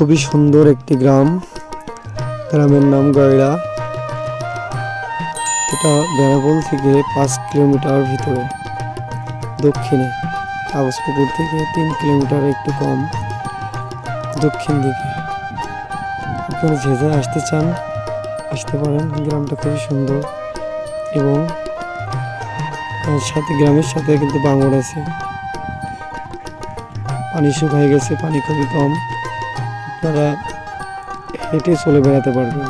খুবই সুন্দর একটি গ্রাম। গ্রামের নাম গয়ড়া। এটা বেনাপোল থেকে 5 কিলোমিটার ভিতরে দক্ষিণে, কাগজপুকুর থেকে 3 কিলোমিটার একটু কম দক্ষিণ দিকে। আপনারা যে যারা আসতে চান আসতে পারেন। গ্রামটা খুবই সুন্দর এবং সাথে গ্রামের সাথে কিন্তু বাঙর আছে। পানি শুকিয়ে গেছে, পানি খুবই কম। আপনারা হেঁটে চলে বেড়াতে পারবেন।